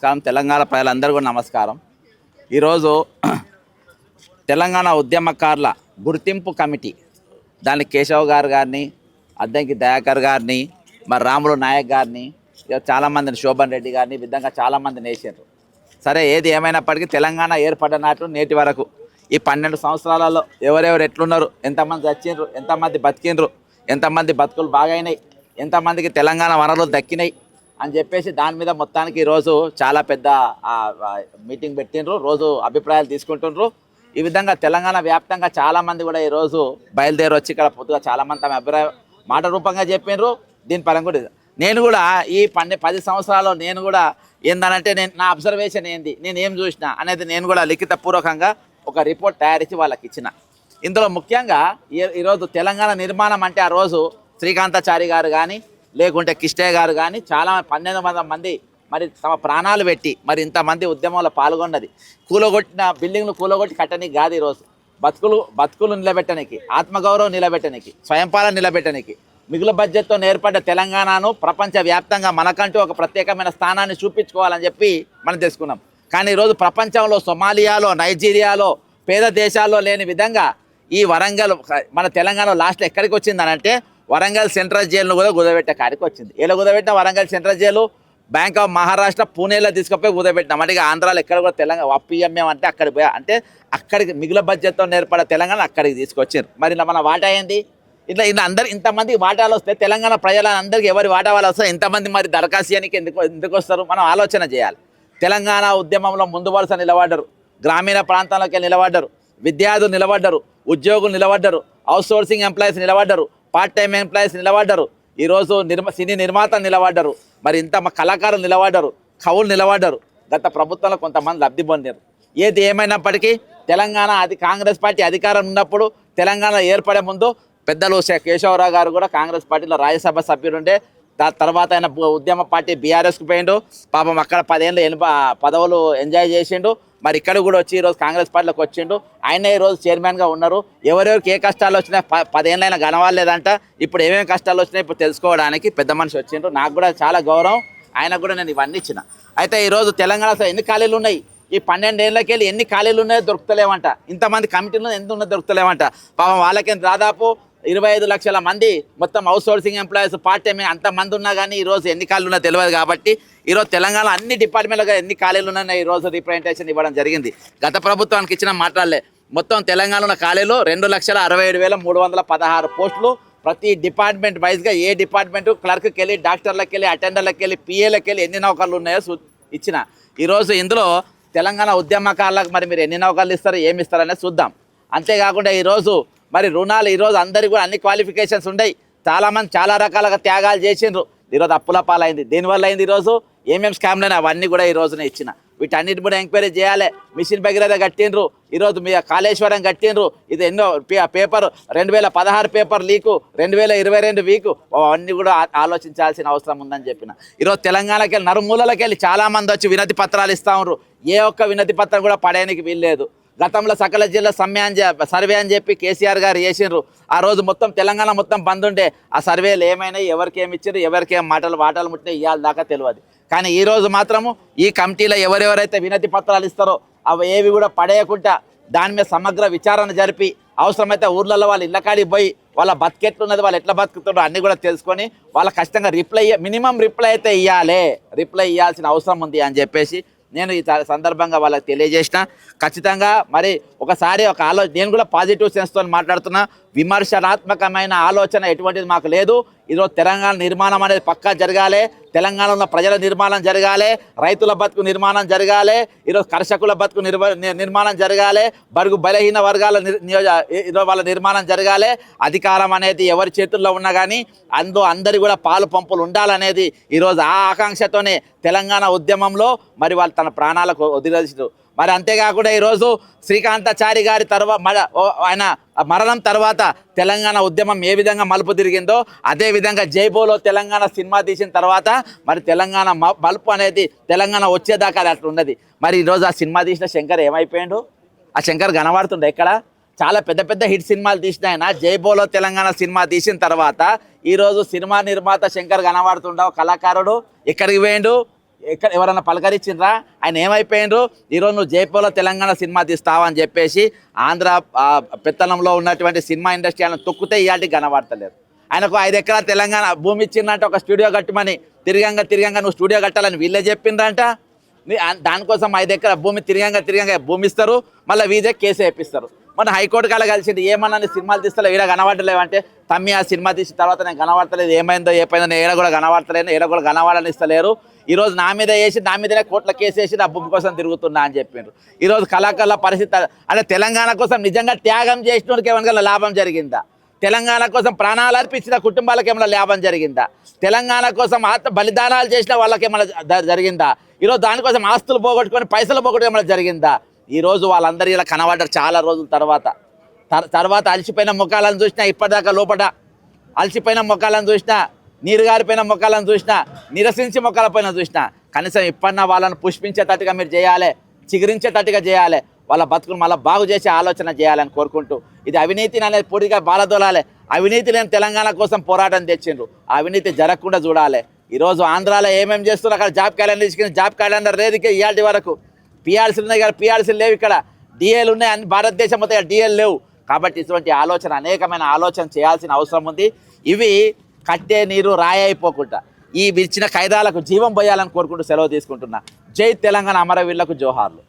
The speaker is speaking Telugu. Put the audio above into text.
నమస్కారం. తెలంగాణ ప్రజలందరూ కూడా నమస్కారం. ఈరోజు తెలంగాణ ఉద్యమకారుల గుర్తింపు కమిటీ దానికి కేశవ్ గారిని, అద్దంకి దయాకర్ గారిని, మరి రాములు నాయక్ గారిని, చాలామందిని శోభన్ రెడ్డి గారిని విధంగా చాలామందిని వేసారు. సరే, ఏది ఏమైనప్పటికీ తెలంగాణ ఏర్పడ్డ నాటు నేటి వరకు ఈ 12 సంవత్సరాలలో ఎవరెవరు ఎట్లున్నారు, ఎంతమంది చచ్చిండ్రు, ఎంతమంది బతికిండ్రు, ఎంతమంది బతుకులు బాగైనాయి, ఎంతమందికి తెలంగాణ వనరులు దక్కినాయి అని చెప్పేసి దాని మీద మొత్తానికి ఈరోజు చాలా పెద్ద మీటింగ్ పెట్టిండ్రు. రోజు అభిప్రాయాలు తీసుకుంటుండ్రు. ఈ విధంగా తెలంగాణ వ్యాప్తంగా చాలామంది కూడా ఈరోజు బయలుదేరి వచ్చి ఇక్కడ పొద్దుగా చాలామంది తమ అభిప్రాయం మాట రూపంగా చెప్పిండ్రు. దీని పరంగా కూడా నేను కూడా ఈ 10 సంవత్సరాల్లో నేను కూడా ఏందనంటే నా అబ్జర్వేషన్ ఏంది, నేను ఏం చూసినా అనేది నేను కూడా లిఖితపూర్వకంగా ఒక రిపోర్ట్ తయారించి వాళ్ళకి ఇచ్చిన. ఇందులో ముఖ్యంగా ఈరోజు తెలంగాణ నిర్మాణం అంటే ఆ రోజు శ్రీకాంతాచారి గారు కానీ లేకుంటే కిష్టయ్య గారు కానీ చాలా 1200 మంది మరి తమ ప్రాణాలు పెట్టి మరి ఇంతమంది ఉద్యమంలో పాల్గొన్నది. కూలగొట్టిన బిల్డింగ్లు కూలగొట్టి కట్టడానికి కాదు, ఈరోజు బతుకులు నిలబెట్టడానికి, ఆత్మగౌరవం నిలబెట్టడానికి, స్వయంపాలన నిలబెట్టడానికి, మిగులు బడ్జెట్తో ఏర్పడ్డ తెలంగాణను ప్రపంచవ్యాప్తంగా మనకంటూ ఒక ప్రత్యేకమైన స్థానాన్ని చూపించుకోవాలని చెప్పి మనం తెలుసుకున్నాం. కానీ ఈరోజు ప్రపంచంలో సొమాలియాలో, నైజీరియాలో, పేద దేశాల్లో లేని విధంగా ఈ వరంగల్ మన తెలంగాణ లాస్ట్లో ఎక్కడికి వచ్చిందనంటే వరంగల్ సెంట్రల్ జైలును కూడా కుదబెట్టే కాడికి వచ్చింది. ఇలా కుదబెట్టిన Warangal central jail bank of Maharashtra పూణేలో తీసుకుపోయి కుదబెట్టినాం. అంటే ఆంధ్రాలో ఎక్కడ కూడా తెలంగాణ అప్పిఎంఎం అంటే అక్కడికి పోయా అంటే అక్కడికి మిగులు బడ్జెట్తో ఏర్పడే తెలంగాణ అక్కడికి తీసుకొచ్చారు. మరి ఇలా మన వాటా ఏంది? ఇట్లా అందరు ఇంతమంది వాటాలు వస్తే తెలంగాణ ప్రజలందరికీ ఎవరి వాటా వాళ్ళు వస్తారు, ఇంతమంది మరి దరఖాస్తు చేయడానికి ఎందుకు వస్తారు? మనం ఆలోచన చేయాలి. తెలంగాణ ఉద్యమంలో ముందు వరుస నిలబడ్డరు, గ్రామీణ ప్రాంతాల్లోకి నిలబడ్డరు, విద్యార్థులు నిలబడ్డరు, ఉద్యోగులు నిలబడ్డరు, అవుట్ సోర్సింగ్ ఎంప్లాయీస్ నిలబడ్డరు, పార్ట్ టైం ఎంప్లాయీస్ నిలబడ్డరు, ఈరోజు సినీ నిర్మాతలు నిలబడ్డరు, మరి ఇంత కళాకారులు నిలబడ్డరు, కవులు నిలబడ్డరు. గత ప్రభుత్వంలో కొంతమంది లబ్ధి పొందారు. ఏది ఏమైనప్పటికీ తెలంగాణ కాంగ్రెస్ పార్టీ అధికారం ఉన్నప్పుడు తెలంగాణ ఏర్పడే ముందు పెద్దలు కేశవరావు గారు కూడా కాంగ్రెస్ పార్టీలో రాజ్యసభ సభ్యులుండే. తర్వాత ఆయన ఉద్యమ పార్టీ బీఆర్ఎస్కి పోయిండు. పాపం అక్కడ 10 ఏళ్ళు పదవులు ఎంజాయ్ చేసిండు. మరి ఇక్కడ కూడా వచ్చి ఈరోజు కాంగ్రెస్ పార్టీలోకి వచ్చిండు. ఆయన ఈరోజు చైర్మన్గా ఉన్నారు. ఎవరెవరికి ఏ కష్టాలు వచ్చినా 10 ఏళ్ళైనా గనవాలేదంట. ఇప్పుడు ఏమేమి కష్టాలు వచ్చినాయి ఇప్పుడు తెలుసుకోవడానికి పెద్ద మనిషి వచ్చిండ్రు. నాకు కూడా చాలా గౌరవం. ఆయనకు కూడా నేను ఇవన్నీ ఇచ్చిన. అయితే ఈరోజు తెలంగాణ ఎన్ని ఖాళీలు ఉన్నాయి, ఈ 12 ఏళ్ళకి వెళ్ళి ఎన్ని ఖాళీలు ఉన్నాయో దొరుకుతలేవంట. ఇంతమంది కమిటీలు ఎంత ఉన్నదో దొరుకుతలేవంట. పాపం వాళ్ళకి దాదాపు 25 లక్షల మంది మొత్తం out sourcing employees, part time అంతమంది ఉన్నా కానీ ఈరోజు ఎన్ని ఖాళీలు ఉన్నా తెలియదు. కాబట్టి ఈరోజు తెలంగాణ అన్ని డిపార్ట్మెంట్లుగా ఎన్ని ఖాళీలు ఉన్నాయో ఈరోజు రిప్రజెంటేషన్ ఇవ్వడం జరిగింది. గత ప్రభుత్వానికి ఇచ్చిన మాట్లాడలే. మొత్తం తెలంగాణలో ఉన్న ఖాళీలు 2,67,316 పోస్టులు. ప్రతి డిపార్ట్మెంట్ వైజ్గా ఏ డిపార్ట్మెంట్ క్లర్క్కి వెళ్ళి, డాక్టర్లకు వెళ్ళి, అటెండర్లకు వెళ్ళి, పిఏలకు వెళ్ళి ఎన్ని నౌకర్లు ఉన్నాయో ఇచ్చిన. ఈరోజు ఇందులో తెలంగాణ ఉద్యమకారులకు మరి మీరు ఎన్ని నౌకర్లు ఇస్తారు, ఏమి ఇస్తారనేది చూద్దాం. అంతేకాకుండా ఈరోజు మరి రుణాలు ఈరోజు అందరికీ కూడా అన్ని క్వాలిఫికేషన్స్ ఉన్నాయి. చాలామంది చాలా రకాలుగా త్యాగాలు చేసిండ్రు. ఈరోజు అప్పుల పాలైంది. దీనివల్ల అయింది ఈరోజు ఏమేమి స్కామ్లు అవన్నీ కూడా ఈ రోజునే ఇచ్చిన. వీటన్నిటి కూడా ఎంక్వైరీ చేయాలి. మిషన్ భగీరథ కట్టిండ్రు, ఈరోజు మీ కాళేశ్వరం కట్టిండ్రు. ఇది ఎన్నో పేపర్ 2016 పేపర్ లీకు, 2022 వీకు, అవన్నీ కూడా ఆలోచించాల్సిన అవసరం ఉందని చెప్పిన. ఈరోజు తెలంగాణకి వెళ్ళి నలుమూలకి వెళ్ళి చాలామంది వచ్చి వినతి పత్రాలు ఇస్తూ ఉన్నారు. ఏ ఒక్క వినతి పత్రం కూడా పడేయడానికి వీల్లేదు. గతంలో సకల జిల్లా సర్వే అని చెప్పి కేసీఆర్ గారు చేసిండ్రు. ఆ రోజు మొత్తం తెలంగాణ మొత్తం బంద్ ఉండే. ఆ సర్వేలు ఏమైనాయి, ఎవరికి ఏమి ఇచ్చారు, ఎవరికి ఏం వాటాలు ముట్టినాయి ఇవాళ దాకా తెలియదు. కానీ ఈరోజు మాత్రము ఈ కమిటీలో ఎవరెవరైతే వినతి పత్రాలు ఇస్తారో అవి ఏవి కూడా పడేయకుండా దాని మీద సమగ్ర విచారణ జరిపి అవసరమైతే ఊర్లలో వాళ్ళ ఇళ్ళకాడికి పోయి వాళ్ళ బతికెట్లున్నది, వాళ్ళు ఎట్లా బతుకుతారో అన్నీ కూడా తెలుసుకొని వాళ్ళ ఖచ్చితంగా మినిమం రిప్లై అయితే రిప్లై ఇవ్వాల్సిన అవసరం ఉంది అని చెప్పేసి నేను ఈ సందర్భంగా వాళ్ళకి తెలియజేసిన. ఖచ్చితంగా మరి ఒకసారి నేను కూడా పాజిటివ్ సెన్స్తో మాట్లాడుతున్నా. విమర్శనాత్మకమైన ఆలోచన ఎటువంటిది మాకు లేదు. ఈరోజు తెలంగాణ నిర్మాణం అనేది పక్కా జరగాలి. తెలంగాణలో ప్రజల నిర్మాణం జరగాలి, రైతుల బతుకు నిర్మాణం జరగాలి, ఈరోజు కర్షకుల బతుకు నిర్మాణం జరగాలి, బడుగు బలహీన వర్గాల ఈరోజు వాళ్ళ నిర్మాణం జరగాలి. అధికారం అనేది ఎవరి చేతుల్లో ఉన్నా కానీ అందులో అందరి కూడా పాలు పంపులు ఉండాలనేది ఈరోజు ఆ ఆకాంక్షతోనే తెలంగాణ ఉద్యమంలో మరి వాళ్ళు తన ప్రాణాలకు వదిలేసారు. మరి అంతేకాకుండా ఈరోజు శ్రీకాంతాచారి గారి ఆయన మరణం తర్వాత తెలంగాణ ఉద్యమం ఏ విధంగా మలుపు తిరిగిందో అదేవిధంగా జైబోలో తెలంగాణ సినిమా తీసిన తర్వాత మరి తెలంగాణ మలుపు అనేది తెలంగాణ వచ్చేదాకా అది అట్లా ఉన్నది. మరి ఈరోజు ఆ సినిమా తీసిన శంకర్ ఏమైపోయాడు? ఆ శంకర్ కనబడుతుండే ఎక్కడ? చాలా పెద్ద పెద్ద హిట్ సినిమాలు తీసిన ఆయన జైబోలో తెలంగాణ సినిమా తీసిన తర్వాత ఈరోజు సినిమా నిర్మాత శంకర్ కనబడుతుండవు, కళాకారుడు ఎక్కడికి పోయిండు? ఎక్కడ ఎవరన్నా పలకరించిండ్రా? ఆయన ఏమైపోయినరు? ఈరోజు నువ్వు జైపూర్లో తెలంగాణ సినిమా తీస్తావా అని చెప్పేసి ఆంధ్ర పెత్తనంలో ఉన్నటువంటి సినిమా ఇండస్ట్రీ ఆయన తొక్కితే ఇవాళకి కనబడతలేరు. ఆయనకు 5 ఎకరాల తెలంగాణ భూమి ఇచ్చిందంటే ఒక స్టూడియో కట్టమని, తిరగంగా నువ్వు స్టూడియో కట్టాలని వీళ్ళే చెప్పిండ్రంట. దానికోసం 5 ఎకరాల భూమి తిరగంగా భూమి ఇస్తారు, మళ్ళీ వీధే కేసు వేపిస్తారు. మన హైకోర్టు కాడ కలిసింది, ఏమన్నా నీ సినిమాలు తీస్తలేవు, ఈడ కనబడలేవంటే, తమ్మి ఆ సినిమా తీసిన తర్వాత నేను కనబడతలేదు, ఏమైందో నేను ఏడ కూడా కనబడతలేను, ఏడ కూడా కనబడనిస్తలేరు. ఈరోజు నా మీద వేసి నా మీదనే కోర్టుల కేసు వేసి నా భూమి కోసం తిరుగుతున్నా అని చెప్పిండ్రు. ఈరోజు కళాకారుల పరిస్థితి అంటే తెలంగాణ కోసం నిజంగా త్యాగం చేసిన వాళ్ళకి ఏమైనా లాభం జరిగిందా? తెలంగాణ కోసం ప్రాణాలు అర్పించిన కుటుంబాలకు ఏమైనా లాభం జరిగిందా? తెలంగాణ కోసం ఆత్మ బలిదానాలు చేసిన వాళ్ళకి ఏమైనా జరిగిందా? ఈరోజు దానికోసం ఆస్తులు పోగొట్టుకొని పైసలు పోగొట్టుకు ఏమైనా జరిగిందా? ఈరోజు వాళ్ళందరూ ఇలా కనబడ్డారు చాలా రోజుల తర్వాత అలసిపోయిన ముఖాలను చూసినా, ఇప్పటిదాకా లోపల అలసిపోయిన ముఖాలను చూసినా, నీరుగారిపోయిన ముఖాలను చూసినా, నిరసించి ముఖాల పైన చూసినా, కనీసం ఇప్పటినా వాళ్ళని పుష్పించేటట్టుగా మీరు చేయాలి, చిగురించేటట్టుగా చేయాలి, వాళ్ళ బతుకులు మళ్ళీ బాగు చేసే ఆలోచన చేయాలని కోరుకుంటూ, ఇది అవినీతిని అనేది పూర్తిగా బాలదోలాలి. అవినీతి లేని తెలంగాణ కోసం పోరాటం తెచ్చిండ్రు, అవినీతి జరగకుండా చూడాలి. ఈరోజు ఆంధ్రాలో ఏమేమి చేస్తున్నారు? అక్కడ జాబ్ క్యాలెండర్ తీసుకుని జాబ్ క్యాలెండర్ లేదు ఇవాళ వరకు. పిఆర్సీలు ఉన్నాయి కదా, పిఆర్సీలు లేవు, ఇక్కడ డిఏలు ఉన్నాయి, అన్ని భారతదేశం మొత్తం డిఏలు లేవు. కాబట్టి ఇటువంటి ఆలోచన, అనేకమైన ఆలోచన చేయాల్సిన అవసరం ఉంది. ఇవి కట్టే నీరు రాయి అయిపోకుండా ఈ ఇచ్చిన ఖైదాలకు జీవం పోయాలని కోరుకుంటూ సెలవు తీసుకుంటున్నా. జై తెలంగాణ, అమరవీరులకు జోహార్లు.